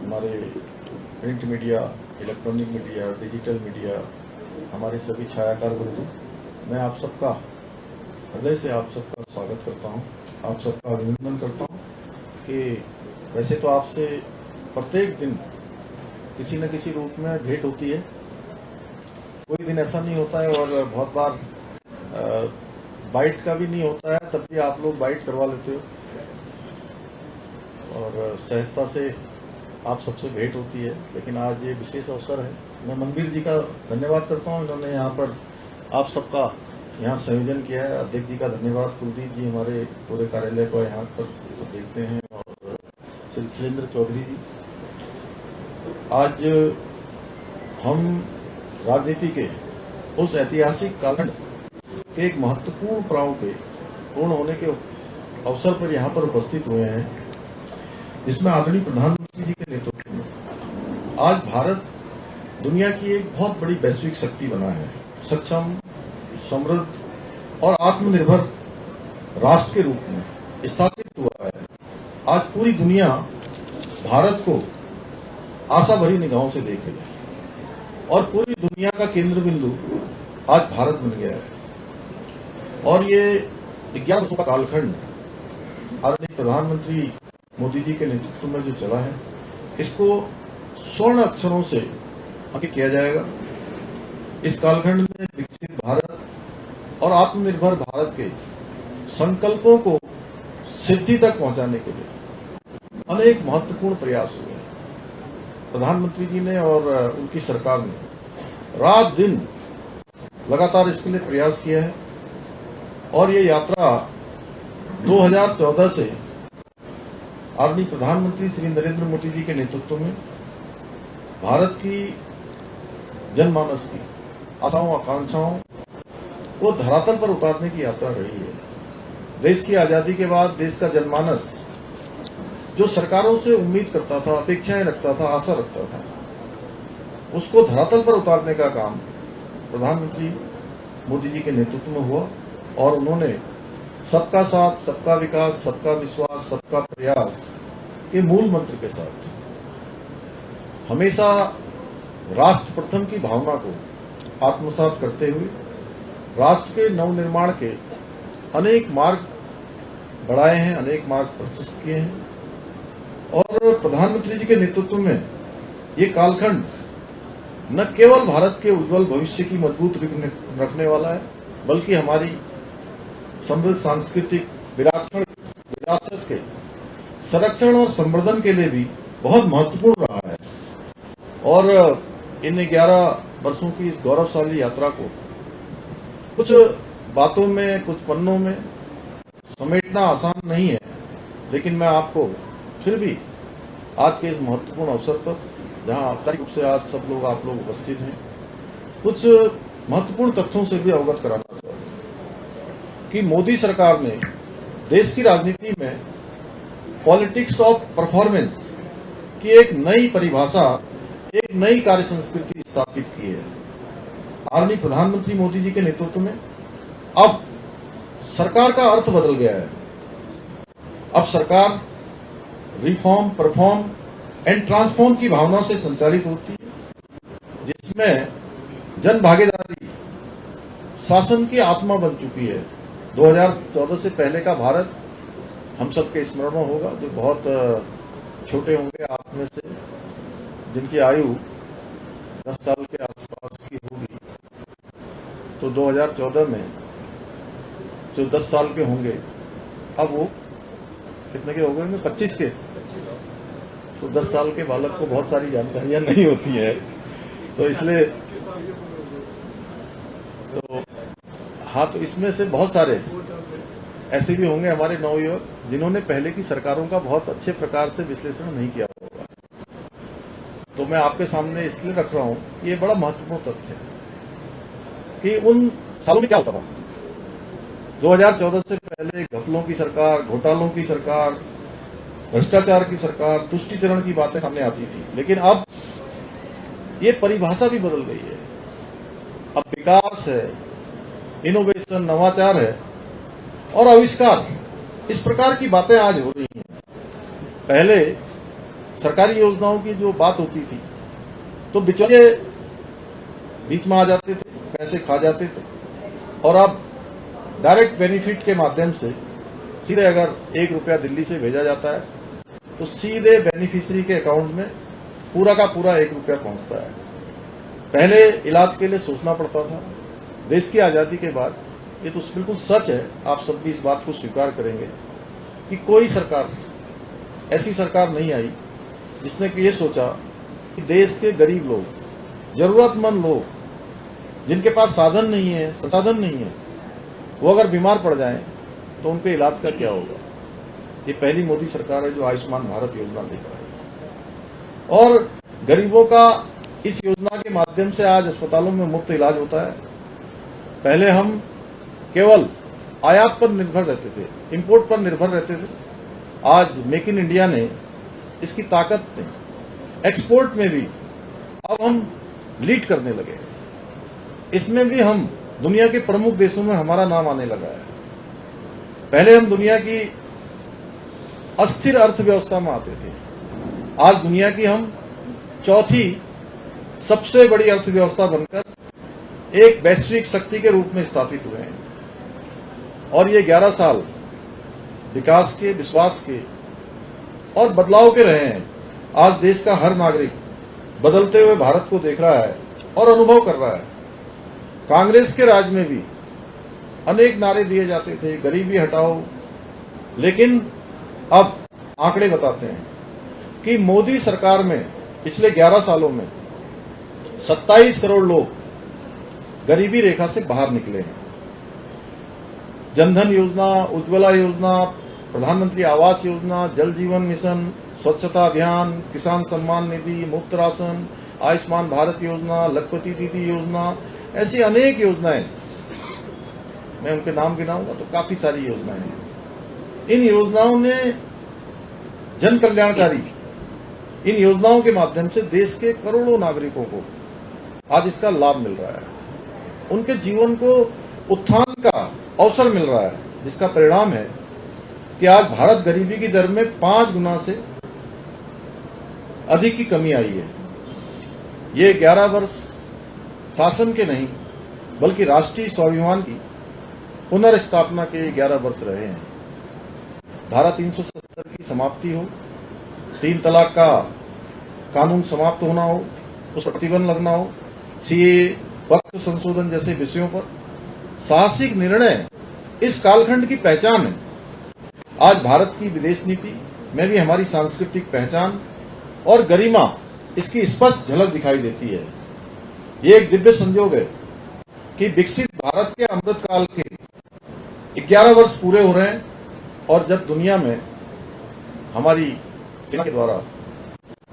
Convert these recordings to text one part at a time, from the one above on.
हमारे print media, electronic media, digital media, हमारे सभी छायाकार बंधु, मैं आप सबका हृदय से आप सबका स्वागत करता हूं, आप सबका अभिनंदन करता हूं कि वैसे तो आपसे प्रत्येक दिन किसी न किसी रूप में भेंट होती है। कोई दिन ऐसा नहीं होता है और बहुत बार बाइट का भी नहीं होता है, तब भी आप लोग बाइट करवा लेते हो और सहजता से आप सबसे भेंट होती है। लेकिन आज ये विशेष अवसर है। मैं मनबीर जी का धन्यवाद करता हूँ, इन्होंने यहाँ पर आप सबका यहाँ संयोजन किया है। अध्यक्ष जी का धन्यवाद, कुलदीप जी हमारे पूरे कार्यालय को यहाँ पर सब देखते हैं, और श्री खिलेंद्र चौधरी जी। आज हम राजनीति के उस ऐतिहासिक कालखंड के एक महत्वपूर्ण पड़ाव के पूर्ण होने के अवसर पर यहाँ पर उपस्थित हुए हैं, जिसमें आदरणीय प्रधानमंत्री जी के नेतृत्व में आज भारत दुनिया की एक बहुत बड़ी वैश्विक शक्ति बना है। सक्षम, समृद्ध और आत्मनिर्भर राष्ट्र के रूप में स्थापित हुआ है। आज पूरी दुनिया भारत को आशा भरी निगाहों से देख रही है और पूरी दुनिया का केंद्र बिंदु आज भारत बन गया है। और ये 11 वर्षों का कालखंड आदरणीय प्रधानमंत्री मोदी जी के नेतृत्व में जो चला है, इसको स्वर्ण अक्षरों से अंकित किया जाएगा। इस कालखंड में विकसित भारत और आत्मनिर्भर भारत के संकल्पों को सिद्धि तक पहुंचाने के लिए अनेक महत्वपूर्ण प्रयास हुए हैं। प्रधानमंत्री जी ने और उनकी सरकार ने रात दिन लगातार इसके लिए प्रयास किया है और ये यात्रा 2014 से आदरणीय प्रधानमंत्री श्री नरेंद्र मोदी जी के नेतृत्व में भारत की जनमानस की आशाओं आकांक्षाओं को धरातल पर उतारने की यात्रा रही है। देश की आजादी के बाद देश का जनमानस जो सरकारों से उम्मीद करता था, अपेक्षाएं रखता था, आशा रखता था, उसको धरातल पर उतारने का काम प्रधानमंत्री मोदी जी के नेतृत्व में हुआ और उन्होंने सबका साथ, सबका विकास, सबका विश्वास, सबका प्रयास के मूल मंत्र के साथ हमेशा राष्ट्र प्रथम की भावना को आत्मसात करते हुए राष्ट्र के नवनिर्माण के अनेक मार्ग बढ़ाए हैं, अनेक मार्ग प्रशस्त किए हैं। और प्रधानमंत्री जी के नेतृत्व में ये कालखंड न केवल भारत के उज्जवल भविष्य की मजबूत रखने वाला है, बल्कि हमारी समृद्ध सांस्कृतिक विरासत के संरक्षण और संवर्धन के लिए भी बहुत महत्वपूर्ण रहा है। और इन 11 वर्षों की इस गौरवशाली यात्रा को कुछ बातों में, कुछ पन्नों में समेटना आसान नहीं है, लेकिन मैं आपको फिर भी आज के इस महत्वपूर्ण अवसर पर, जहां औपचारिक रूप से आज सब लोग आप लोग उपस्थित हैं, कुछ महत्वपूर्ण तथ्यों से भी अवगत कराना चाहता हूं कि मोदी सरकार ने देश की राजनीति में पॉलिटिक्स ऑफ परफॉर्मेंस की एक नई परिभाषा, एक नई कार्य संस्कृति स्थापित की है। आदरणीय प्रधानमंत्री मोदी जी के नेतृत्व में अब सरकार का अर्थ बदल गया है। अब सरकार रिफॉर्म, परफॉर्म एंड ट्रांसफॉर्म की भावना से संचालित होती है, जिसमें जन भागीदारी शासन की आत्मा बन चुकी है। 2014 से पहले का भारत हम सबके स्मरण में होगा, जो बहुत छोटे होंगे आप में से, जिनकी आयु 10 साल के आसपास की होगी, तो 2014 में जो 10 साल के होंगे, अब वो कितने के हो गए? 25 के। तो 10 साल के बालक को बहुत सारी जानकारियां नहीं होती है, तो इसलिए तो हाँ, तो इसमें से बहुत सारे ऐसे भी होंगे हमारे नवयुवक जिन्होंने पहले की सरकारों का बहुत अच्छे प्रकार से विश्लेषण नहीं किया होगा। तो मैं आपके सामने इसलिए रख रहा हूं कि ये बड़ा महत्वपूर्ण तथ्य है कि उन सालों में क्या होता था। 2014 से पहले घपलों की सरकार, घोटालों की सरकार, भ्रष्टाचार की सरकार, तुष्टिकरण की बातें सामने आती थी, लेकिन अब ये परिभाषा भी बदल गई है। अब विकास है, इनोवेशन, नवाचार है और आविष्कार, इस प्रकार की बातें आज हो रही हैं। पहले सरकारी योजनाओं की जो बात होती थी तो बिचौलिए बीच में आ जाते थे, पैसे खा जाते थे, और अब डायरेक्ट बेनिफिट के माध्यम से सीधे अगर 1 रुपया दिल्ली से भेजा जाता है तो सीधे बेनिफिशियरी के अकाउंट में पूरा का पूरा 1 रुपया पहुंचता है। पहले इलाज के लिए सोचना पड़ता था। देश की आजादी के बाद ये तो बिल्कुल सच है, आप सब भी इस बात को स्वीकार करेंगे कि कोई सरकार, ऐसी सरकार नहीं आई जिसने कि ये सोचा कि देश के गरीब लोग, जरूरतमंद लोग, जिनके पास साधन नहीं है, संसाधन नहीं है, वो अगर बीमार पड़ जाएं तो उनके इलाज का क्या होगा। ये पहली मोदी सरकार है जो आयुष्मान भारत योजना लेकर आई और गरीबों का इस योजना के माध्यम से आज अस्पतालों में मुफ्त इलाज होता है। पहले हम केवल आयात पर निर्भर रहते थे, इंपोर्ट पर निर्भर रहते थे। आज मेक इन इंडिया ने इसकी ताकत ने एक्सपोर्ट में भी अब हम लीड करने लगे। इसमें भी हम दुनिया के प्रमुख देशों में हमारा नाम आने लगा है। पहले हम दुनिया की अस्थिर अर्थव्यवस्था में आते थे, आज दुनिया की हम चौथी सबसे बड़ी अर्थव्यवस्था बनकर एक वैश्विक शक्ति के रूप में स्थापित हुए हैं। और ये 11 साल विकास के, विश्वास के और बदलाव के रहे हैं। आज देश का हर नागरिक बदलते हुए भारत को देख रहा है और अनुभव कर रहा है। कांग्रेस के राज में भी अनेक नारे दिए जाते थे, गरीबी हटाओ, लेकिन अब आंकड़े बताते हैं कि मोदी सरकार में पिछले 11 सालों में 27 करोड़ लोग गरीबी रेखा से बाहर निकले हैं। जनधन योजना, उज्ज्वला योजना, प्रधानमंत्री आवास योजना, जल जीवन मिशन, स्वच्छता अभियान, किसान सम्मान निधि, मुफ्त राशन, आयुष्मान भारत योजना, लखपति दीदी योजना, ऐसी अनेक योजनाएं, मैं उनके नाम गिनाऊंगा तो काफी सारी योजनाएं हैं। इन योजनाओं ने जन कल्याणकारी, इन योजनाओं के माध्यम से देश के करोड़ों नागरिकों को आज इसका लाभ मिल रहा है। उनके जीवन को उत्थान का अवसर मिल रहा है, जिसका परिणाम है कि आज भारत गरीबी की दर में 5 गुना से अधिक की कमी आई है। ये 11 वर्ष शासन के नहीं बल्कि राष्ट्रीय स्वाभिमान की पुनर्स्थापना के 11 वर्ष रहे हैं। धारा 370 की समाप्ति हो, 3 तलाक का कानून समाप्त होना हो, उस पर प्रतिबंध लगना हो, सीए, वक्फ संशोधन जैसे विषयों पर साहसिक निर्णय इस कालखंड की पहचान है। आज भारत की विदेश नीति में भी हमारी सांस्कृतिक पहचान और गरिमा, इसकी स्पष्ट झलक दिखाई देती है। ये एक दिव्य संयोग है कि विकसित भारत के अमृतकाल के 11 वर्ष पूरे हो रहे हैं और जब दुनिया में हमारी सेना के द्वारा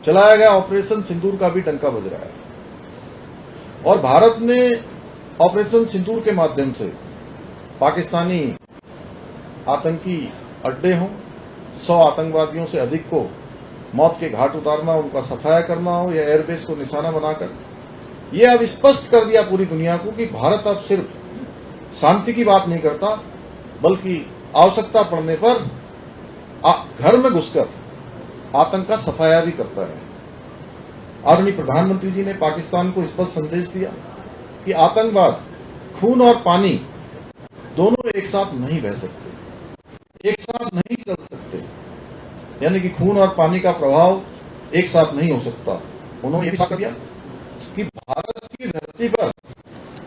चलाया गया ऑपरेशन सिंदूर का भी डंका बज रहा है और भारत ने ऑपरेशन सिंदूर के माध्यम से पाकिस्तानी आतंकी अड्डे हों, 100 आतंकवादियों से अधिक को मौत के घाट उतारना, उनका सफाया करना हो या एयरबेस को निशाना बनाकर, यह अब स्पष्ट कर दिया पूरी दुनिया को कि भारत अब सिर्फ शांति की बात नहीं करता बल्कि आवश्यकता पड़ने पर घर में घुसकर आतंक का सफाया भी करता है। आदरणीय प्रधानमंत्री जी ने पाकिस्तान को स्पष्ट संदेश दिया कि आतंकवाद, खून और पानी दोनों एक साथ नहीं बह सकते, एक साथ नहीं चल सकते, यानी कि खून और पानी का प्रभाव एक साथ नहीं हो सकता। उन्होंने ये भी साफ कर दिया कि भारत की धरती पर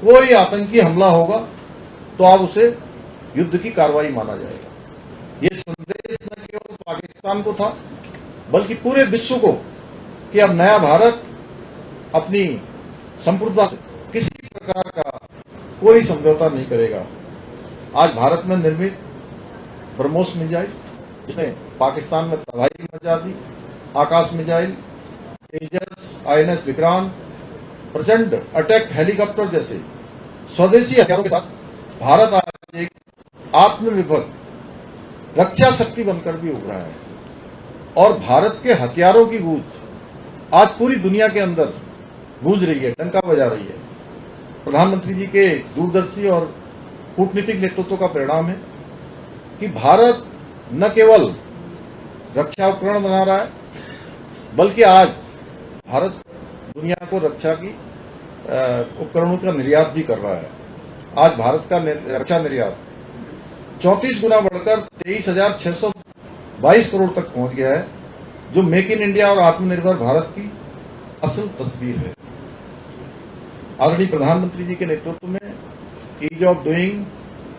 कोई आतंकी हमला होगा तो आप उसे युद्ध की कार्रवाई माना जाएगा। ये संदेश न केवल पाकिस्तान को था बल्कि पूरे विश्व को कि अब नया भारत अपनी संप्रभुता से किसी प्रकार का कोई समझौता नहीं करेगा। आज भारत में निर्मित ब्रह्मोस मिसाइल, जिसने पाकिस्तान में तबाही मचा दी, आकाश मिसाइल, तेजस, INS विक्रांत, प्रचंड अटैक हेलीकॉप्टर जैसे स्वदेशी हथियारों के साथ भारत आज एक आत्मनिर्भर रक्षा शक्ति बनकर भी उभरा है और भारत के हथियारों की गूंज आज पूरी दुनिया के अंदर गूंज रही है, डंका बजा रही है। प्रधानमंत्री जी के दूरदर्शी और कूटनीतिक नेतृत्व का परिणाम है कि भारत न केवल रक्षा उपकरण बना रहा है बल्कि आज भारत दुनिया को रक्षा की उपकरणों का निर्यात भी कर रहा है। आज भारत का रक्षा निर्यात 34 गुना बढ़कर 23,622 करोड़ तक पहुंच गया है, जो मेक इन इंडिया और आत्मनिर्भर भारत की असल तस्वीर है। आदरणीय प्रधानमंत्री जी के नेतृत्व में ईज ऑफ डूइंग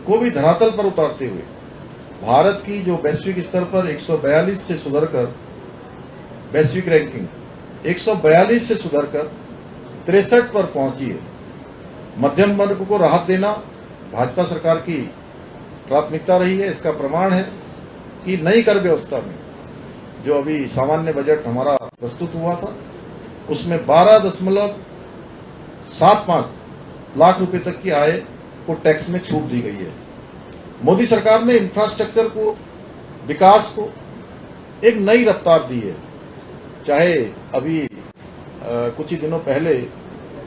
को भी धरातल पर उतारते हुए भारत की जो वैश्विक स्तर पर 142 से सुधरकर वैश्विक रैंकिंग 142 से सुधरकर 63 पर पहुंची है। मध्यम वर्ग को राहत देना भाजपा सरकार की प्राथमिकता रही है। इसका प्रमाण है कि नई कर व्यवस्था में जो अभी सामान्य बजट हमारा प्रस्तुत हुआ था, उसमें 12.75 लाख रुपए तक की आय को टैक्स में छूट दी गई है। मोदी सरकार ने इंफ्रास्ट्रक्चर को, विकास को एक नई रफ्तार दी है। चाहे अभी कुछ ही दिनों पहले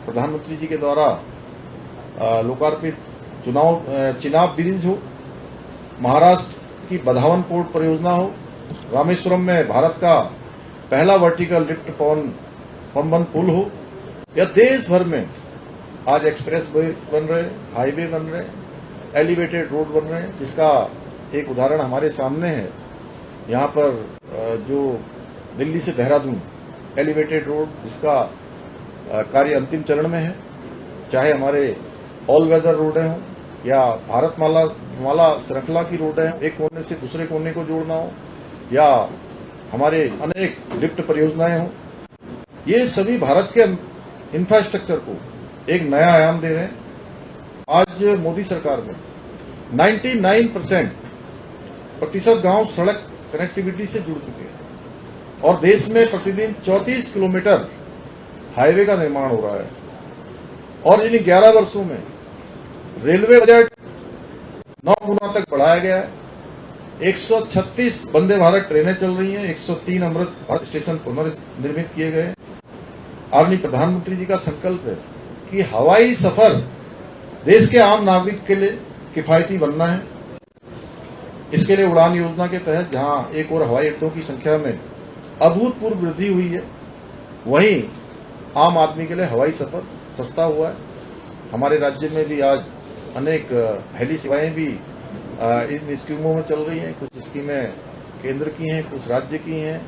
प्रधानमंत्री जी के द्वारा लोकार्पित चिनाब ब्रिज हो, महाराष्ट्र की बधावन पोर्ट परियोजना हो, रामेश्वरम में भारत का पहला वर्टिकल लिफ्ट पनबन पुल हो, या देश भर में आज एक्सप्रेस वे बन रहे, हाईवे बन रहे, एलिवेटेड रोड बन रहे हैं, जिसका एक उदाहरण हमारे सामने है। यहाँ पर जो दिल्ली से देहरादून एलिवेटेड रोड, जिसका कार्य अंतिम चरण में है, चाहे हमारे ऑल वेदर रोडें हों या भारत माला श्रृंखला की रोडें हैं, एक कोने से दूसरे कोने को जोड़ना हो, या हमारे अनेक लिफ्ट परियोजनाएं हों, ये सभी भारत के इंफ्रास्ट्रक्चर को एक नया आयाम दे रहे हैं। आज मोदी सरकार में 99% गांव सड़क कनेक्टिविटी से जुड़ चुके हैं और देश में प्रतिदिन 34 किलोमीटर हाईवे का निर्माण हो रहा है। और इन 11 वर्षों में रेलवे बजट 9 गुना तक बढ़ाया गया है। 136 वंदे भारत ट्रेनें चल रही हैं, 103 अमृत भारत स्टेशन पुनर्निर्मित किए गए। आदरणीय प्रधानमंत्री जी का संकल्प है कि हवाई सफर देश के आम नागरिक के लिए किफायती बनना है। इसके लिए उड़ान योजना के तहत जहां एक और हवाई अड्डों की संख्या में अभूतपूर्व वृद्धि हुई है, वहीं आम आदमी के लिए हवाई सफर सस्ता हुआ है। हमारे राज्य में भी आज अनेक हेली सेवाएं भी इन स्कीमों में चल रही हैं। कुछ स्कीमें केंद्र की हैं, कुछ राज्य की हैं।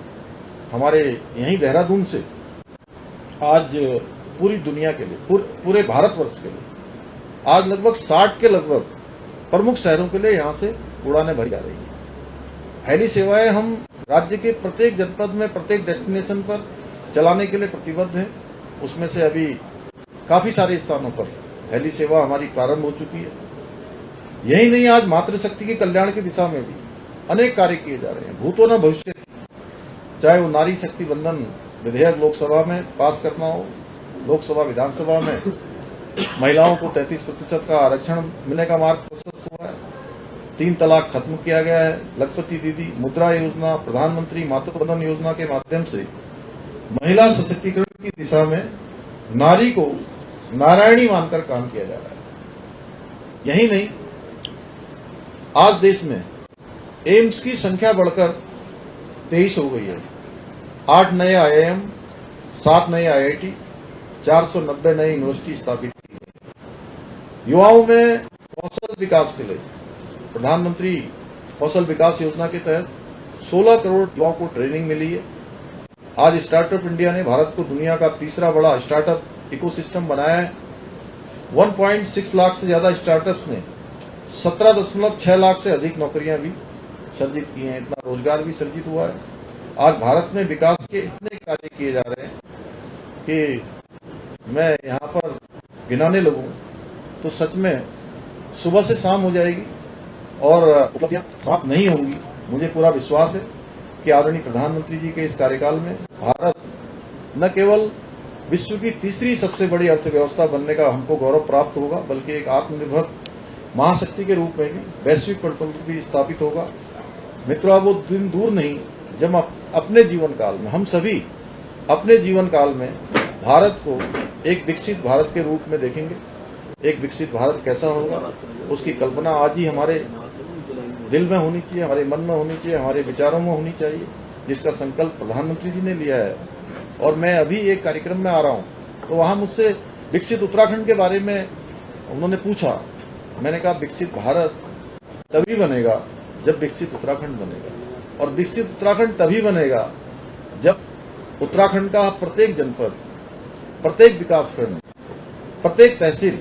हमारे यहीं देहरादून से आज पूरी दुनिया के लिए, पूरे भारतवर्ष के लिए आज लगभग 60 के लगभग प्रमुख शहरों के लिए यहां से उड़ानें भरी जा रही हैं। हेली सेवाएं हम राज्य के प्रत्येक जनपद में, प्रत्येक डेस्टिनेशन पर चलाने के लिए प्रतिबद्ध हैं। उसमें से अभी काफी सारे स्थानों पर हेली सेवा हमारी प्रारंभ हो चुकी है। यही नहीं, आज मातृशक्ति के कल्याण की दिशा में भी अनेक कार्य किए जा रहे हैं। भूतो न भविष्य, चाहे वो नारी शक्ति बंधन विधेयक लोकसभा में पास करना हो, लोकसभा विधानसभा में महिलाओं को 33% का आरक्षण मिलने का मार्ग प्रशस्त हुआ है। 3 तलाक खत्म किया गया है। लखपति दीदी, मुद्रा योजना, प्रधानमंत्री मातृ वंदन योजना के माध्यम से महिला सशक्तिकरण की दिशा में नारी को नारायणी मानकर काम किया जा रहा है। यही नहीं, आज देश में एम्स की संख्या बढ़कर 23 हो गई है। 8 नए IIM, 7 नए IIT, 490 नई यूनिवर्सिटी स्थापित की है। युवाओं में कौशल विकास के लिए प्रधानमंत्री कौशल विकास योजना के तहत 16 करोड़ युवाओं को ट्रेनिंग मिली है। आज स्टार्टअप इंडिया ने भारत को दुनिया का तीसरा बड़ा स्टार्टअप इकोसिस्टम बनाया है। 1.6 लाख से ज्यादा स्टार्टअप्स ने 17.6 लाख से अधिक नौकरियां भी सर्जित की हैं। इतना रोजगार भी सर्जित हुआ है। आज भारत में विकास के इतने कार्य किए जा रहे हैं कि मैं यहाँ पर गिनाने लगूं तो सच में सुबह से शाम हो जाएगी और उपलब्धियां समाप्त नहीं होंगी। मुझे पूरा विश्वास है कि आदरणीय प्रधानमंत्री जी के इस कार्यकाल में भारत न केवल विश्व की तीसरी सबसे बड़ी अर्थव्यवस्था बनने का हमको गौरव प्राप्त होगा, बल्कि एक आत्मनिर्भर महाशक्ति के रूप में भी वैश्विक प्रभुत्व भी स्थापित होगा। मित्रों, अब वो दिन दूर नहीं जब अपने जीवन काल में, हम सभी अपने जीवन काल में भारत को एक विकसित भारत के रूप में देखेंगे। एक विकसित भारत कैसा होगा, उसकी कल्पना आज ही हमारे दिल में होनी चाहिए, हमारे मन में होनी चाहिए, हमारे विचारों में होनी चाहिए, जिसका संकल्प प्रधानमंत्री जी ने लिया है। और मैं अभी एक कार्यक्रम में आ रहा हूँ, तो वहाँ मुझसे विकसित उत्तराखंड के बारे में उन्होंने पूछा। मैंने कहा विकसित भारत तभी बनेगा जब विकसित उत्तराखंड बनेगा, और विकसित उत्तराखंड तभी बनेगा जब उत्तराखंड का प्रत्येक जनपद, प्रत्येक विकासखंड, प्रत्येक तहसील,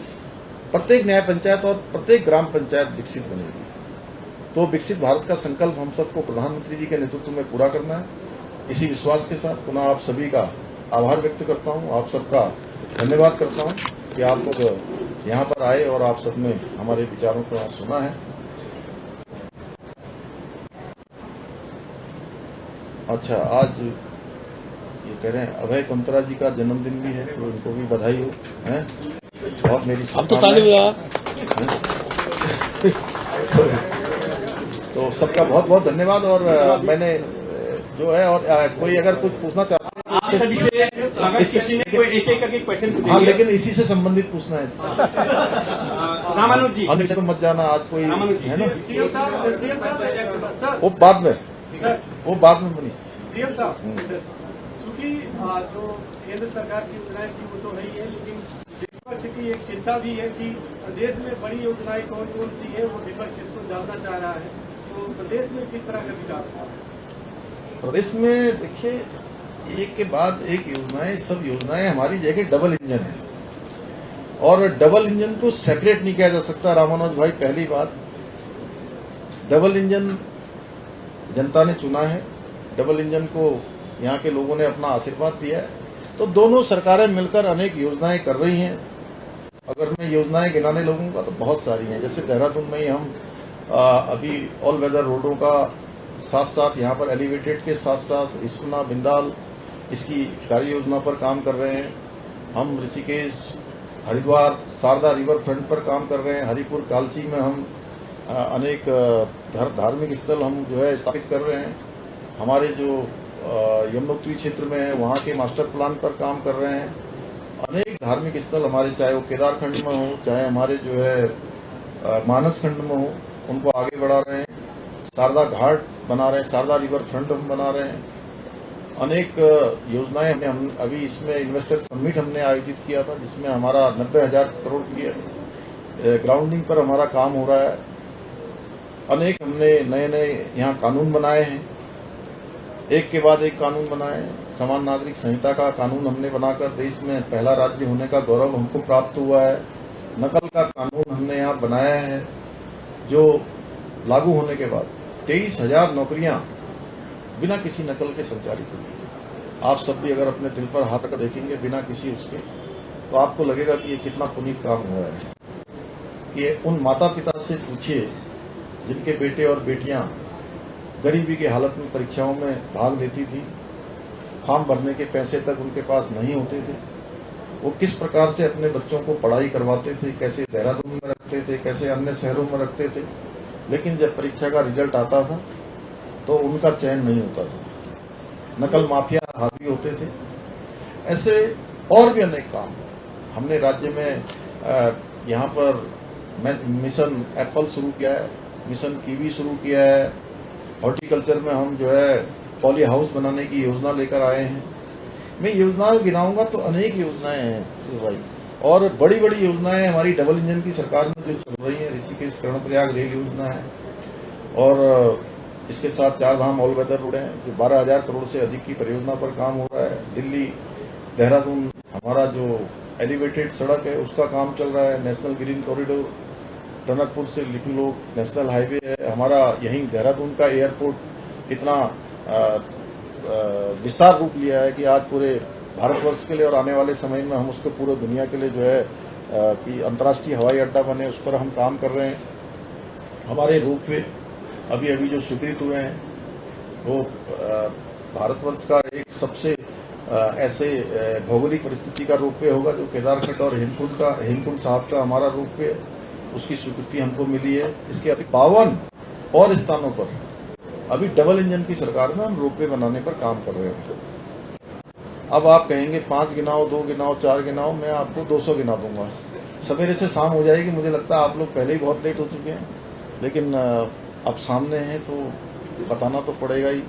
प्रत्येक न्याय पंचायत और प्रत्येक ग्राम पंचायत विकसित बनेगी। तो विकसित भारत का संकल्प हम सबको प्रधानमंत्री जी के नेतृत्व में पूरा करना है। इसी विश्वास के साथ पुनः आप सभी का आभार व्यक्त करता हूं, आप सबका धन्यवाद करता हूं कि आप लोग यहाँ पर आए और आप सबने हमारे विचारों को सुना है। अच्छा, आज ये कह रहे हैं अभय कंतरा जी का जन्मदिन भी है, तो उनको भी बधाई हो है, और मेरी तो सबका बहुत बहुत धन्यवाद। और मैंने जो है, और कोई अगर कुछ पूछना चाहता है आप सभी से, अगर किसी ने कोई एक एक करके क्वेश्चन पूछेंगे। हाँ, लेकिन इसी से संबंधित पूछना है। रामानुज जी, हमसे तो मत जाना आज कोई, है ना, सीएम साहब, वो बाद में, वो बाद में मनीष सीएम साहब, क्योंकि जो केंद्र सरकार की योजनाएं थी वो तो है ही है, लेकिन विपक्ष की एक चिंता भी है कि प्रदेश में बड़ी योजनाएं कौन कौन सी है, वो विपक्ष इसको जानना चाह रहा है। तो प्रदेश में किस तरह का विकास हुआ? प्रदेश में देखिए, एक के बाद एक योजनाएं, सब योजनाएं हमारी जगह डबल इंजन है, और डबल इंजन को सेपरेट नहीं किया जा सकता। रामानुज भाई, पहली बात, डबल इंजन जनता ने चुना है, डबल इंजन को यहाँ के लोगों ने अपना आशीर्वाद दिया है, तो दोनों सरकारें मिलकर अनेक योजनाएं कर रही हैं। अगर मैं योजनाएं गिनाने लगूंगा तो बहुत सारी हैं। जैसे देहरादून में ही हम अभी ऑल वेदर रोडों का साथ साथ यहाँ पर एलिवेटेड के साथ साथ इस्पना बिंदाल, इसकी कार्य योजना पर काम कर रहे हैं। हम ऋषिकेश, हरिद्वार, शारदा रिवर फ्रंट पर काम कर रहे हैं। हरिपुर कालसी में हम अनेक धार्मिक स्थल हम जो है स्थापित कर रहे हैं। हमारे जो यमुनोत्री क्षेत्र में है वहाँ के मास्टर प्लान पर काम कर रहे हैं। अनेक धार्मिक स्थल हमारे, चाहे वो केदारखंड में हो, चाहे हमारे जो है मानस खंड में हो, उनको आगे बढ़ा रहे हैं। शारदा घाट बना रहे हैं, शारदा रिवर फ्रंट हम बना रहे हैं। अनेक योजनाएं हम अभी इसमें इन्वेस्टर समिट हमने आयोजित किया था, जिसमें हमारा 90,000 करोड़ की ग्राउंडिंग पर हमारा काम हो रहा है। अनेक हमने नए नए यहाँ कानून बनाए हैं, एक के बाद एक कानून बनाए। समान नागरिक संहिता का कानून हमने बनाकर देश में पहला राज्य होने का गौरव हमको प्राप्त हुआ है। नकल का कानून हमने यहाँ बनाया है, जो लागू होने के बाद 23,000 नौकरियां बिना किसी नकल के संचालित होगी। आप सब भी अगर अपने दिल पर हाथ रख देखेंगे बिना किसी उसके, तो आपको लगेगा कि ये कितना पुनीत काम हुआ है। कि उन माता पिता से पूछिए जिनके बेटे और बेटियां गरीबी की हालत में परीक्षाओं में भाग लेती थी, फॉर्म भरने के पैसे तक उनके पास नहीं होते थे, वो किस प्रकार से अपने बच्चों को पढ़ाई करवाते थे, कैसे देहरादून में रखते थे, कैसे अन्य शहरों में रखते थे। लेकिन जब परीक्षा का रिजल्ट आता था तो उनका चयन नहीं होता था, नकल माफिया हावी होते थे। ऐसे और भी अनेक काम हमने राज्य में यहाँ पर मिशन एप्पल शुरू किया है, मिशन कीवी शुरू किया है। हॉर्टिकल्चर में हम जो है पॉली हाउस बनाने की योजना लेकर आए हैं। मैं योजनाएं गिनाऊंगा तो अनेक योजनाएं हैं भाई, और बड़ी बड़ी योजनाएं हमारी डबल इंजन की सरकार में जो चल रही है। ऋषिकेश कर्णप्रयाग रेल योजना है, और इसके साथ 4 धाम ऑल वेदर रोड है, जो 12,000 करोड़ से अधिक की परियोजना पर काम हो रहा है। दिल्ली देहरादून हमारा जो एलिवेटेड सड़क है उसका काम चल रहा है। नेशनल ग्रीन कॉरिडोर टनकपुर से लिखनलोक नेशनल हाईवे है। हमारा यहीं देहरादून का एयरपोर्ट इतना विस्तार रूप लिया है कि आज पूरे भारतवर्ष के लिए और आने वाले समय में हम उसको पूरे दुनिया के लिए जो है कि अंतर्राष्ट्रीय हवाई अड्डा बने, उस पर हम काम कर रहे हैं। हमारे रोपवे अभी अभी जो स्वीकृत हुए हैं वो भारतवर्ष का एक सबसे ऐसे भौगोलिक परिस्थिति का रोपवे होगा जो केदारखंड और हेमकुंड साहब का हमारा रोपवे, उसकी स्वीकृति हमको मिली है। इसके अभी 52 और स्थानों पर अभी डबल इंजन की सरकार में हम रोपवे बनाने पर काम कर रहे हैं। अब आप कहेंगे 5 गिनाओ, 2 गिनाओ, 4 गिनाओ, मैं आपको 200 गिना दूंगा। सवेरे से शाम हो जाएगी। मुझे लगता है आप लोग पहले ही बहुत लेट हो चुके हैं, लेकिन अब सामने हैं तो बताना तो पड़ेगा ही,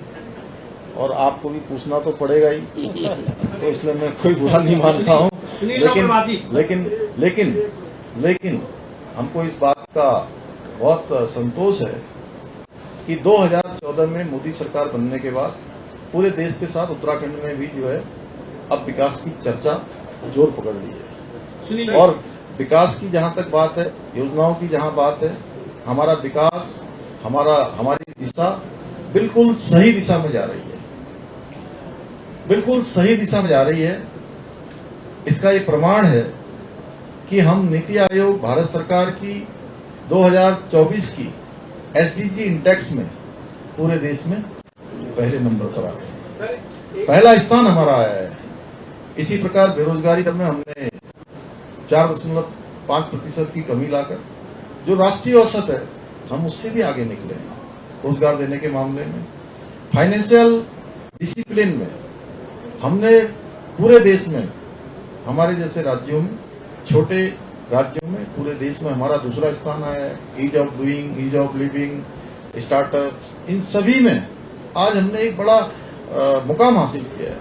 और आपको भी पूछना तो पड़ेगा ही। तो इसलिए मैं कोई बुरा नहीं मानता हूँ। लेकिन हमको इस बात का बहुत संतोष है कि 2014 में मोदी सरकार बनने के बाद पूरे देश के साथ उत्तराखंड में भी जो है अब विकास की चर्चा जोर पकड़ ली है। और विकास की जहां तक बात है, योजनाओं की जहां बात है, हमारा विकास, हमारी दिशा बिल्कुल सही दिशा में जा रही है, बिल्कुल सही दिशा में जा रही है। इसका ये प्रमाण है कि हम नीति आयोग भारत सरकार की 2024 की एसडीजी इंडेक्स में पूरे देश में पहले नंबर पर आए हैं, पहला स्थान हमारा आया है। इसी प्रकार बेरोजगारी दर में हमने 4.5% की कमी लाकर जो राष्ट्रीय औसत है हम उससे भी आगे निकले हैं रोजगार देने के मामले में। फाइनेंशियल डिसिप्लिन में हमने पूरे देश में, हमारे जैसे राज्यों में, छोटे राज्यों में पूरे देश में हमारा दूसरा स्थान आया है। Ease of doing, ease of living, startup, इन सभी में आज हमने एक बड़ा मुकाम हासिल किया है।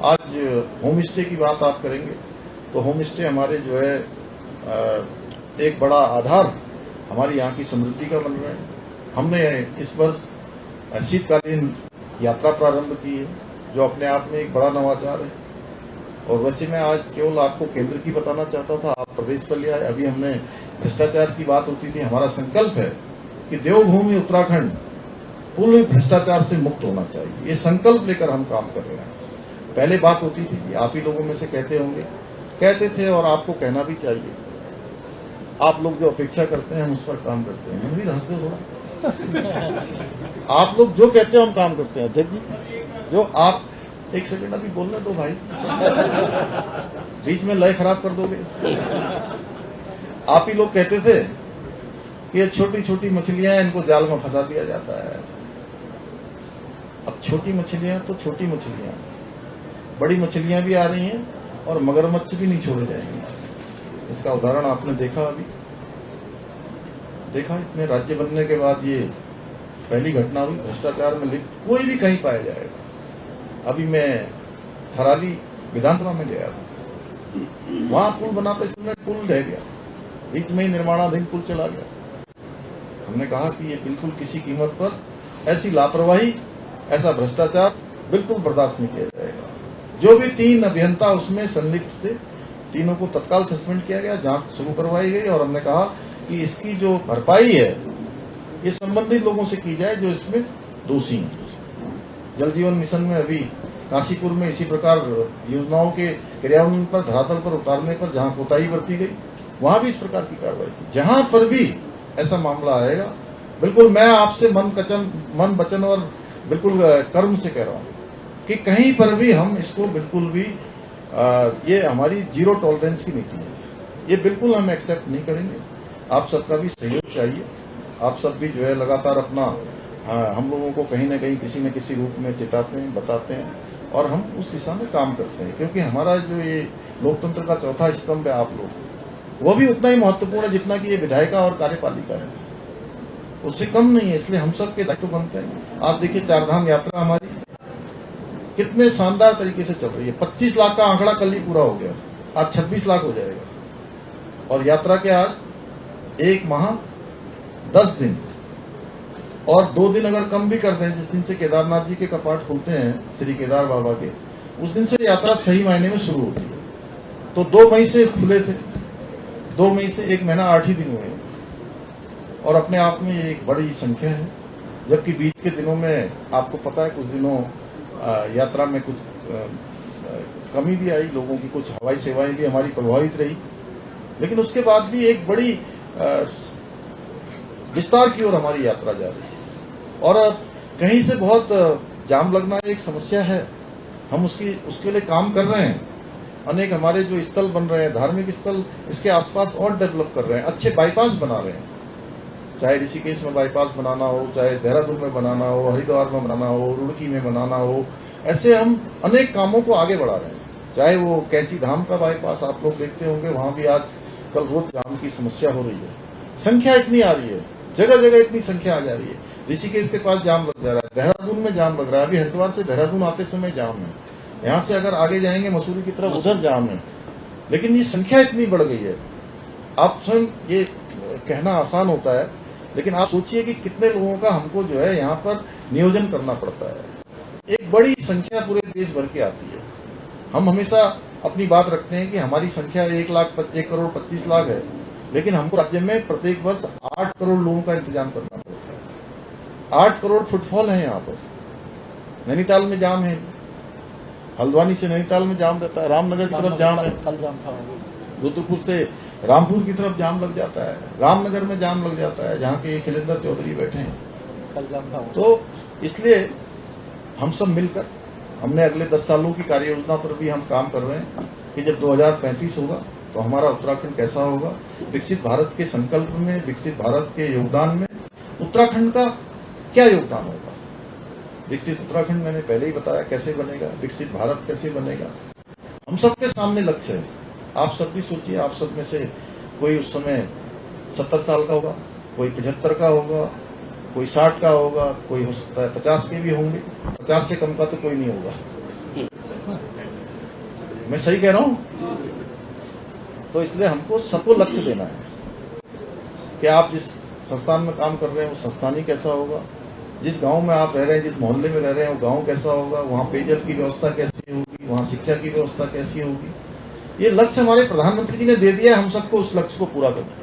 आज होम स्टे की बात आप करेंगे तो होम स्टे हमारे जो है एक बड़ा आधार हमारी यहाँ की समृद्धि का बन रहे हैं। हमने इस वर्ष शीतकालीन यात्रा प्रारंभ की है जो अपने आप में एक बड़ा नवाचार है। और वैसे मैं आज केवल आपको केंद्र की बताना चाहता था, आप प्रदेश पर ले आए। अभी हमने भ्रष्टाचार की बात होती थी, हमारा संकल्प है कि देवभूमि उत्तराखंड पूर्ण भ्रष्टाचार से मुक्त होना चाहिए। ये संकल्प लेकर हम काम कर रहे हैं। पहले बात होती थी कि आप ही लोगों में से कहते थे और आपको कहना भी चाहिए, आप लोग जो अपेक्षा करते हैं हम उस पर काम करते हैं। मनवीर हंस दो थोड़ा। आप लोग जो कहते हो हम काम करते हैं। अध्यक्ष जी, जो आप एक सेकंड अभी बोलने दो भाई, बीच में लय खराब कर दोगे। आप ही लोग कहते थे कि ये छोटी छोटी मछलियां हैं, इनको जाल में फंसा दिया जाता है। अब छोटी मछलियां तो छोटी मछलियां, बड़ी मछलियां भी आ रही हैं और मगरमच्छ भी नहीं छोड़े जाएंगे। इसका उदाहरण आपने देखा, अभी देखा इतने राज्य बनने के बाद ये पहली घटना हुई। भ्रष्टाचार में लिप्त कोई भी कहीं पाया जाएगा। अभी मैं थराली विधानसभा में गया था, वहां पुल बनाते समय पुल ढह गया, बीच में ही निर्माणाधीन पुल चला गया। हमने कहा कि ये बिल्कुल किसी कीमत पर ऐसी लापरवाही, ऐसा भ्रष्टाचार बिल्कुल बर्दाश्त नहीं किया जाएगा। जो भी 3 अभियंता उसमें संलिप्त थे, तीनों को तत्काल सस्पेंड किया गया, जांच शुरू करवाई गई और हमने कहा कि इसकी जो भरपाई है ये संबंधित लोगों से की जाए जो इसमें दोषी हैं। जल जीवन मिशन में अभी काशीपुर में इसी प्रकार योजनाओं के क्रियान्वयन पर, धरातल पर उतारने पर जहां कोताही बरती गई, वहां भी इस प्रकार की कार्रवाई की। जहां पर भी ऐसा मामला आएगा, बिल्कुल मैं आपसे मन वचन और बिल्कुल कर्म से कह रहा हूं कि कहीं पर भी हम इसको बिल्कुल भी ये हमारी जीरो टॉलरेंस की नीति है, ये बिल्कुल हम एक्सेप्ट नहीं करेंगे। आप सबका भी सहयोग चाहिए। आप सब भी जो है लगातार अपना हम लोगों को कहीं न कहीं किसी न किसी रूप में चिताते हैं, बताते हैं और हम उस दिशा में काम करते हैं। क्योंकि हमारा जो ये लोकतंत्र का चौथा स्तंभ है आप लोग, वो भी उतना ही महत्वपूर्ण है जितना कि ये विधायिका और कार्यपालिका है, उससे कम नहीं है। इसलिए हम सब के दायित्व बनते हैं। आप देखिए 4 धाम यात्रा हमारी कितने शानदार तरीके से चल रही है। 25 लाख का आंकड़ा कल ही पूरा हो गया, आज 26 लाख हो जाएगा। और यात्रा के आज 1 माह 10 दिन और 2 दिन अगर कम भी कर दें, जिस दिन से केदारनाथ जी के कपाट खुलते हैं श्री केदार बाबा के, उस दिन से यात्रा सही मायने में शुरू होती है। तो 2 मई से खुले थे, 2 मई से 1 महीना 8 ही दिन हुए और अपने आप में ये एक बड़ी संख्या है। जबकि बीच के दिनों में आपको पता है कुछ दिनों यात्रा में कुछ कमी भी आई, लोगों की कुछ हवाई सेवाएं भी हमारी प्रभावित रही, लेकिन उसके बाद भी एक बड़ी विस्तार की ओर हमारी यात्रा जा रही है। और कहीं से बहुत जाम लगना एक समस्या है, हम उसके लिए काम कर रहे हैं। अनेक हमारे जो स्थल बन रहे हैं, धार्मिक स्थल, इसके आसपास और डेवलप कर रहे हैं, अच्छे बाईपास बना रहे हैं। चाहे ऋषिकेश में बाईपास बनाना हो, चाहे देहरादून में बनाना हो, हरिद्वार में बनाना हो, रुड़की में बनाना हो, ऐसे हम अनेक कामों को आगे बढ़ा रहे हैं। चाहे वो कैंची धाम का बाईपास आप लोग देखते होंगे, वहां भी आज कल रोज जाम की समस्या हो रही है। संख्या इतनी आ रही है, जगह जगह इतनी संख्या आ जा रही है। ऋषिकेश के पास जाम लग जा रहा है, देहरादून में जाम लग रहा है, अभी हरिद्वार से देहरादून आते समय जाम है। यहाँ से अगर आगे जाएंगे मसूरी की तरफ उधर जाम है, लेकिन ये संख्या इतनी बढ़ गई है। आप स्वयं ये कहना आसान होता है, लेकिन आप सोचिए कि कितने लोगों का हमको जो है यहाँ पर नियोजन करना पड़ता है। एक बड़ी संख्या पूरे देश भर की आती है। हम हमेशा अपनी बात रखते हैं कि हमारी संख्या 1,25,00,000 है, लेकिन हमको राज्य में प्रत्येक वर्ष 8 करोड़ लोगों का इंतजाम करना पड़ता है। 8 करोड़ फुटफॉल है यहाँ पर। नैनीताल में जाम है, हल्द्वानी से नैनीताल में जाम रहता है, रामनगर की तरफ जाम है, कल जाम था, रुद्रपुर से रामपुर की तरफ जाम लग जाता है, रामनगर में जाम लग जाता है, जहाँ के खिलेंद्र चौधरी बैठे हैं। कल जाम था। तो इसलिए हम सब मिलकर हमने अगले 10 सालों की कार्य योजना पर भी हम काम कर रहे हैं कि जब 2035 होगा तो हमारा उत्तराखंड कैसा होगा। विकसित भारत के संकल्प में, विकसित भारत के योगदान में उत्तराखंड का क्या योगदान होगा। विकसित उत्तराखंड मैंने पहले ही बताया कैसे बनेगा, विकसित भारत कैसे बनेगा। हम सबके सामने लक्ष्य है। आप सब भी सोचिए, आप सब में से कोई उस समय 70 साल का होगा, कोई 75 का होगा, कोई 60 का होगा, कोई हो सकता है 50 के भी होंगे, 50 से कम का तो कोई नहीं होगा। मैं सही कह रहा हूं? तो इसलिए हमको सबको लक्ष्य देना है कि आप जिस संस्थान में काम कर रहे हैं वो संस्थान ही कैसा होगा, जिस गांव में आप रह रहे हैं, जिस मोहल्ले में रह रहे हैं वो गांव कैसा होगा, वहां पेयजल की व्यवस्था कैसी होगी, वहां शिक्षा की व्यवस्था कैसी होगी। ये लक्ष्य हमारे प्रधानमंत्री जी ने दे दिया है हम सबको उस लक्ष्य को पूरा करना।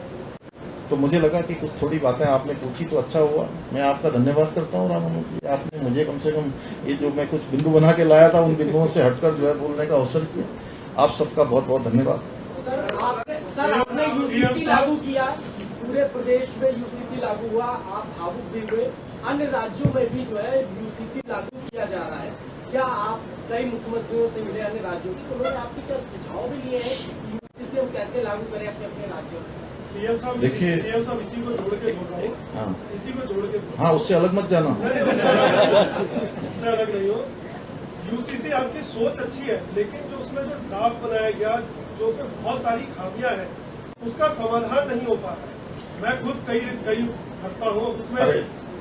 तो मुझे लगा कि कुछ थोड़ी बातें आपने पूछी तो अच्छा हुआ। मैं आपका धन्यवाद करता हूँ रामानंद जी, आपने मुझे कम से कम ये जो मैं कुछ बिंदु बना के लाया था उन बिंदुओं से हटकर जो है बोलने का अवसर किया। आप सबका बहुत बहुत धन्यवाद। सर आपने यूसीसी लागू किया, पूरे प्रदेश में यूसीसी लागू हुआ, आप भावुक भी हुए। अन्य राज्यों में भी जो है यूसीसी लागू किया जा रहा है। क्या आप कई मुख्यमंत्रियों से मिले अन्य राज्यों के, उन्होंने आपसे क्या सुझाव भी लिए हैं कि यूसीसी हम कैसे लागू करें अपने अपने राज्यों में? सीएम साहब देखिए, सीएम साहब इसी को जोड़ के बोल रहा हूँ। हाँ इसी को जोड़ के हाँ, उससे अलग मत जाना। इससे अलग नहीं हो। यूसीसी आपकी सोच अच्छी है, लेकिन जो उसमें जो ड्राफ्ट बनाया गया, जो उसमें बहुत सारी खामियां हैं, उसका समाधान नहीं हो पा रहा है। मैं खुद कई करता हूँ उसमें।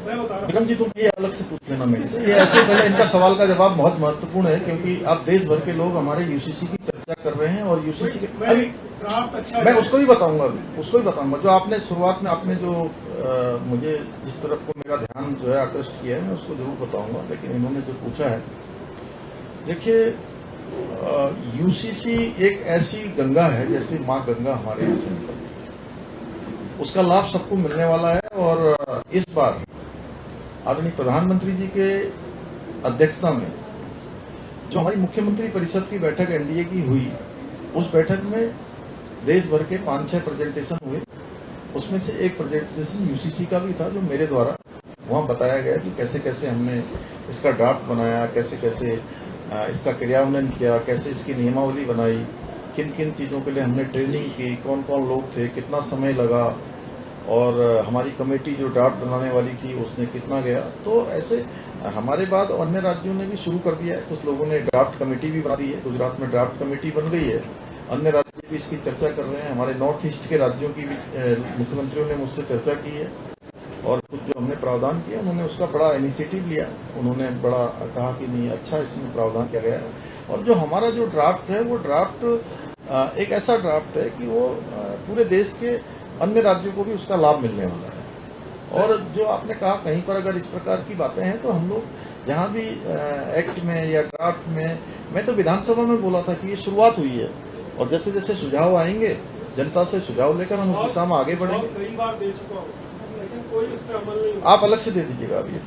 मैं बता रहा विक्रम जी तुम ये अलग से पूछ लेना मेरे से। ये ऐसे पहले इनका सवाल का जवाब बहुत महत्वपूर्ण है, क्योंकि आप देश भर के लोग हमारे यूसीसी की चर्चा कर रहे हैं और यूसीसी के अभी ड्राफ्ट अच्छा मैं उसको भी बताऊंगा, उसको भी बताऊंगा। जो आपने शुरुआत में आपने जो मुझे जिस तरफ को मेरा ध्यान जो है आकृष्ट किया है, मैं उसको जरूर बताऊंगा। लेकिन इन्होंने जो पूछा है, देखिए यूसीसी एक ऐसी गंगा है जैसे माँ गंगा हमारे यहाँ से निकलती है, उसका लाभ सबको मिलने वाला है। और इस बार आदरणीय प्रधानमंत्री जी के अध्यक्षता में जो हमारी मुख्यमंत्री परिषद की बैठक एनडीए की हुई, उस बैठक में देश भर के 5-6 प्रेजेंटेशन हुए। उसमें से एक प्रेजेंटेशन यूसीसी का भी था, जो मेरे द्वारा वहां बताया गया कि कैसे कैसे हमने इसका ड्राफ्ट बनाया, कैसे कैसे इसका क्रियान्वयन किया, कैसे इसकी नियमावली बनाई, किन किन चीज़ों के लिए हमने ट्रेनिंग की, कौन कौन लोग थे, कितना समय लगा, और हमारी कमेटी जो ड्राफ्ट बनाने वाली थी उसने कितना गया। तो ऐसे हमारे बाद अन्य राज्यों ने भी शुरू कर दिया है। कुछ लोगों ने ड्राफ्ट कमेटी भी बना दी है, गुजरात में ड्राफ्ट कमेटी बन गई है, अन्य राज्य भी इसकी चर्चा कर रहे हैं। हमारे नॉर्थ ईस्ट के राज्यों की भी मुख्यमंत्रियों ने मुझसे चर्चा की है, और कुछ जो हमने प्रावधान किया उन्होंने उसका बड़ा इनिशिएटिव लिया। उन्होंने बड़ा कहा कि नहीं अच्छा इसमें प्रावधान किया गया है। और जो हमारा जो ड्राफ्ट है वो ड्राफ्ट एक ऐसा ड्राफ्ट है कि वो पूरे देश के अन्य राज्यों को भी उसका लाभ मिलने वाला है। और जो आपने कहा कहीं पर अगर इस प्रकार की बातें हैं तो हम लोग जहाँ भी एक्ट में या ड्राफ्ट में, मैं तो विधानसभा में बोला था कि ये शुरुआत हुई है, और जैसे जैसे सुझाव आएंगे जनता से सुझाव लेकर हम उस दिशा में आगे बढ़ेंगे। कई बार दे चुका हूँ, लेकिन कोई उस पर अमल नहीं। आप अलग से दे दीजिएगा अभी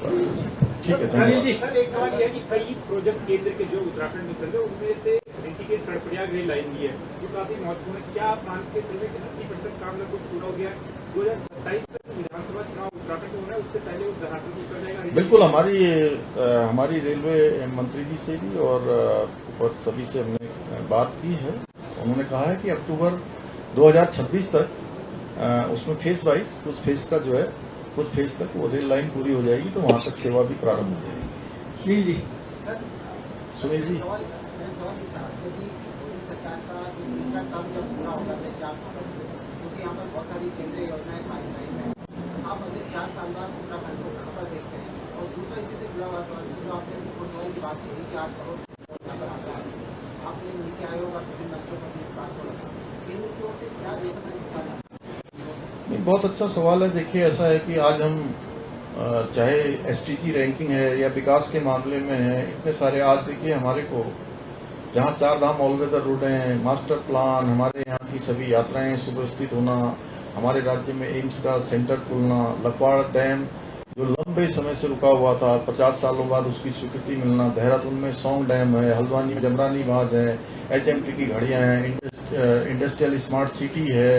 ठीक है, धन्यवाद। सर एक सवाल यह है कि कई प्रोजेक्ट केंद्र के जो उत्तराखंड में चल रहे हैं उनमें से ऋषिकेश कर्णप्रयाग रेल लाइन भी है जो काफी महत्वपूर्ण है। क्या आप मानते चल रहे कि 80% काम लगभग पूरा हो गया है? 2027 तक विधानसभा चुनाव उत्तराखंड से होना है, उससे पहले वो धरातल भी कर जाएगा? बिल्कुल, हमारी रेलवे मंत्री जी से भी और ऊपर सभी से हमने बात की है। उन्होंने कहा है कि अक्टूबर 2026 तक उसमें फेज वाइज कुछ फेज का जो है कुछ फेज तक वो रेल लाइन पूरी हो जाएगी, तो वहां तक सेवा भी प्रारंभ हो जाएगी। सुनील जी, सुनील जी, सवाल ये था कि मोदी सरकार का जो दूसरा काम जब पूरा होगा 4 साल में, क्योंकि यहाँ पर बहुत सारी केंद्रीय योजनाएं पाइपलाइन है, आप अगले 4 साल बाद उत्तराखंड को कहाँ पर देखते हैं? और दूसरा इसी से जुड़ा हुआ सवाल जो आपने की बात की कि 8 करोड़ यहाँ पर आता है, आपने नीति आयोग और विभिन्न मंत्रियों पर विस्तार को रखा, केंद्र की ओर से क्या नहीं, बहुत अच्छा सवाल है। देखिए, ऐसा है कि आज हम चाहे एसटीजी रैंकिंग है या विकास के मामले में है, इतने सारे आज देखिए हमारे को जहाँ 4 धाम ऑल वेदर रोड हैं, मास्टर प्लान, हमारे यहाँ की सभी यात्राएं सुव्यवस्थित होना, हमारे राज्य में एम्स का सेंटर खुलना, लखवाड़ डैम जो लंबे समय से रुका हुआ था 50 सालों बाद उसकी स्वीकृति मिलना, देहरादून में सौंग डैम है, हल्द्वानी में जमरानी बांध है, एचएमटी की घड़ियां हैं, इंडस्ट्रियल स्मार्ट सिटी है,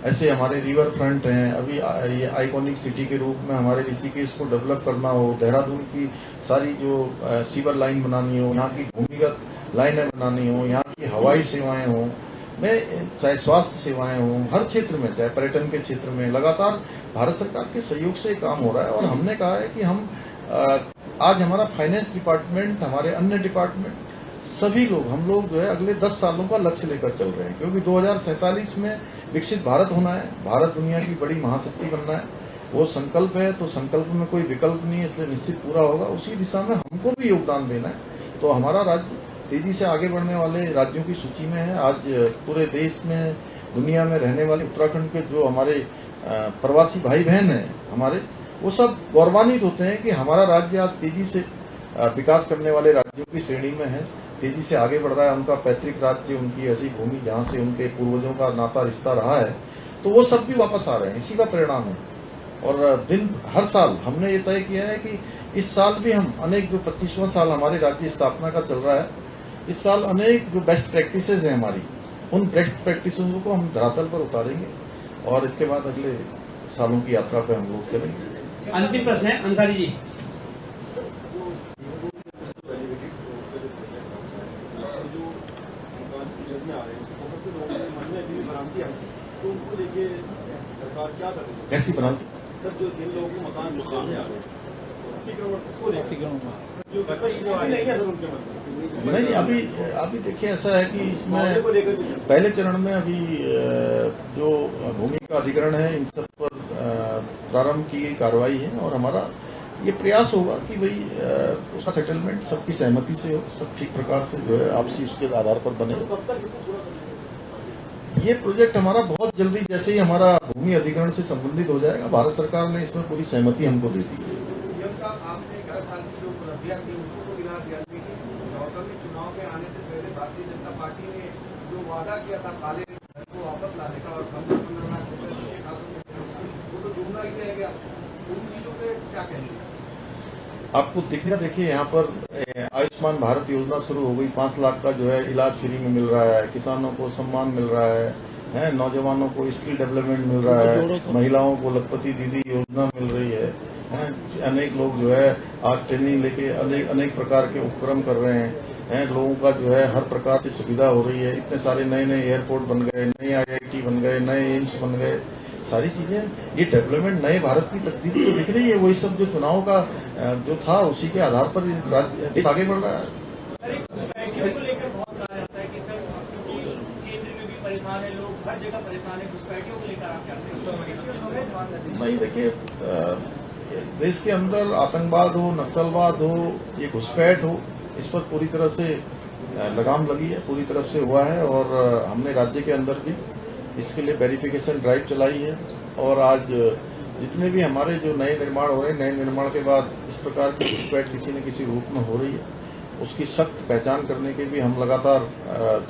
ऐसे हमारे रिवर फ्रंट हैं। अभी ये आइकॉनिक सिटी के रूप में हमारे ऋषिकेश को डेवलप करना हो, देहरादून की सारी जो सीवर लाइन बनानी हो, यहाँ की भूमिगत लाइनें बनानी हो, यहाँ की हवाई सेवाएं हो, चाहे स्वास्थ्य सेवाएं हों, हर क्षेत्र में, चाहे पर्यटन के क्षेत्र में लगातार भारत सरकार के सहयोग से काम हो रहा है। और हमने कहा है कि हम आज हमारा फाइनेंस डिपार्टमेंट, हमारे अन्य डिपार्टमेंट, सभी लोग, हम लोग जो है अगले 10 सालों का लक्ष्य लेकर चल रहे हैं, क्योंकि 2047 में विकसित भारत होना है, भारत दुनिया की बड़ी महाशक्ति बनना है। वो संकल्प है, तो संकल्प में कोई विकल्प नहीं है, इसलिए निश्चित पूरा होगा। उसी दिशा में हमको भी योगदान देना है। तो हमारा राज्य तेजी से आगे बढ़ने वाले राज्यों की सूची में है। आज पूरे देश में, दुनिया में रहने वाले उत्तराखंड के जो हमारे प्रवासी भाई बहन हैं हमारे, वो सब गौरवान्वित होते हैं कि हमारा राज्य आज तेजी से विकास करने वाले राज्यों की श्रेणी में है, तेजी से आगे बढ़ रहा है। उनका पैतृक राज्य, उनकी ऐसी भूमि जहाँ से उनके पूर्वजों का नाता रिश्ता रहा है, तो वो सब भी वापस आ रहे हैं, इसी का परिणाम है। और हर साल हमने ये तय किया है कि इस साल भी हम अनेक, जो 25वां साल हमारे राज्य स्थापना का चल रहा है, इस साल अनेक जो बेस्ट प्रैक्टिसेज हैं हमारी, उन बेस्ट प्रैक्टिसेज को हम धरातल पर उतारेंगे और इसके बाद अगले सालों की यात्रा पर हम लोग चलेंगे। अंतिम प्रश्न है अंसारी जी। तो उनको लेके सरकार क्या कर रही है? कैसी बना? सर, जो जिन लोगों को मकान सुखाने आ रहे हैं, नहीं, अभी देखिए ऐसा है कि इसमें पहले चरण में अभी जो भूमि का अधिग्रहण है, इन सब पर प्रारंभ की गई कार्रवाई है और हमारा ये प्रयास होगा कि भाई उसका सेटलमेंट सबकी सहमति से हो, सब ठीक प्रकार से जो है आपसी उसके आधार पर बने। ये प्रोजेक्ट हमारा बहुत जल्दी, जैसे ही हमारा भूमि अधिग्रहण से संबंधित हो जाएगा, भारत सरकार ने इसमें पूरी सहमति हमको दे दी है। आपने 11 साल की जो उपलब्धियां थी उसको तो गिना दिया, लेकिन झारखंड में चुनाव के आने से पहले भारतीय जनता पार्टी ने जो वादा किया था काले धन को वापस लाने का और 15 लाख रुपए के खातों में, वो तो जुमला ही रह गया। उन चीजों पे क्या कहेंगे? आपको दिखेगा, देखिए यहाँ पर आयुष्मान भारत योजना शुरू हो गई, 5 लाख का जो है इलाज फ्री में मिल रहा है, किसानों को सम्मान मिल रहा है, नौजवानों को स्किल डेवलपमेंट मिल रहा है, महिलाओं को लखपति दीदी योजना मिल रही है, अनेक लोग जो है आज ट्रेनिंग लेके अनेक प्रकार के उपक्रम कर रहे हैं, लोगों का जो है हर प्रकार से सुविधा हो रही है, इतने सारे नए एयरपोर्ट बन गए, नए IIT बन गए, नए एम्स बन गए, सारी चीजें, ये डेवलपमेंट नए भारत की तकदीर तो दिख रही है। वही सब जो चुनाव का जो था उसी के आधार पर देश आगे बढ़ रहा है। को लेकर बहुत कहा जाता है कि सर, केंद्र में भी परेशान है, लोग हर जगह परेशान है, घुसपैठियों को लेकर आप क्या कहेंगे? नहीं, देखिए देश के अंदर आतंकवाद हो, नक्सलवाद हो, ये घुसपैठ हो, इस पर पूरी तरह से लगाम लगी है, पूरी तरफ से हुआ है और हमने राज्य के अंदर भी इसके लिए वेरिफिकेशन ड्राइव चलाई है। और आज जितने भी हमारे जो नए निर्माण हो रहे हैं, नए निर्माण के बाद इस प्रकार की घुसपैठ किसी न किसी रूप में हो रही है, उसकी सख्त पहचान करने के भी हम लगातार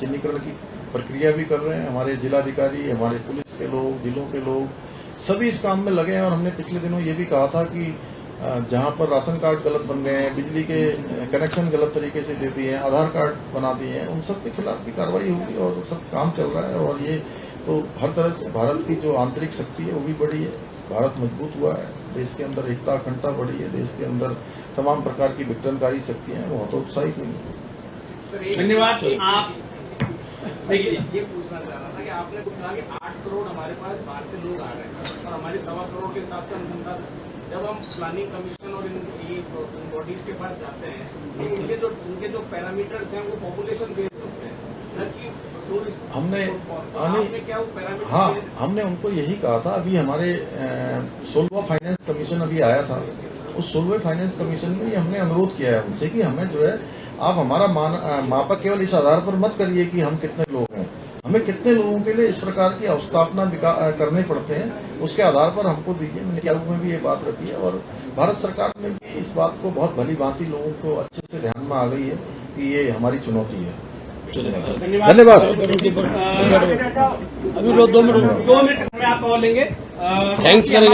चिन्हीकरण की प्रक्रिया भी कर रहे हैं। हमारे जिलाधिकारी, हमारे पुलिस के लोग, जिलों के लोग सभी इस काम में लगे हैं। और हमने पिछले दिनों ये भी कहा था कि जहां पर राशन कार्ड गलत बन गए हैं, बिजली के कनेक्शन गलत तरीके से दे दिए हैं, आधार कार्ड बना दिए हैं, उन सब के खिलाफ भी कार्रवाई होगी और सब काम चल रहा है। और ये तो हर तरह से भारत की जो आंतरिक शक्ति है वो भी बढ़ी है, भारत मजबूत हुआ है, देश के अंदर एकता अखंडता बढ़ी है, देश के अंदर तमाम प्रकार की विघटनकारी शक्तियां हैं वो हतोत्साहित हुई है। धन्यवाद। आप ये पूछना चाह रहा था कि आपने कुछ कहा कि 8 करोड़ हमारे पास बाहर से लोग आ रहे हैं और हमारे 1.25 करोड़ के हिसाब से हम जब हम प्लानिंग कमीशन और इन बॉडीज के पास जाते हैं तो उनके जो पैरामीटर्स हैं वो पॉपुलेशन बेस्ड होते हैं, न कि टूरिस्ट। हमने उनको यही कहा था। अभी हमारे 16वां फाइनेंस कमीशन अभी आया था, उस 16वें फाइनेंस कमीशन में हमने अनुरोध किया है उनसे कि हमें जो है आप हमारा मापक केवल इस आधार पर मत करिए कि हम कितने लोग हैं, हमें कितने लोगों के लिए इस प्रकार की अवस्थापना करने पड़ते हैं, उसके आधार पर हमको दीजिए। मैंने नीति आयोग में भी ये बात रखी है और भारत सरकार में भी इस बात को बहुत भली भांति लोगों को अच्छे से ध्यान में आ गई है कि ये हमारी चुनौती है। धन्यवाद। अभी 2 मिनट का समय आप और लेंगे। थैंक्स करेंगे।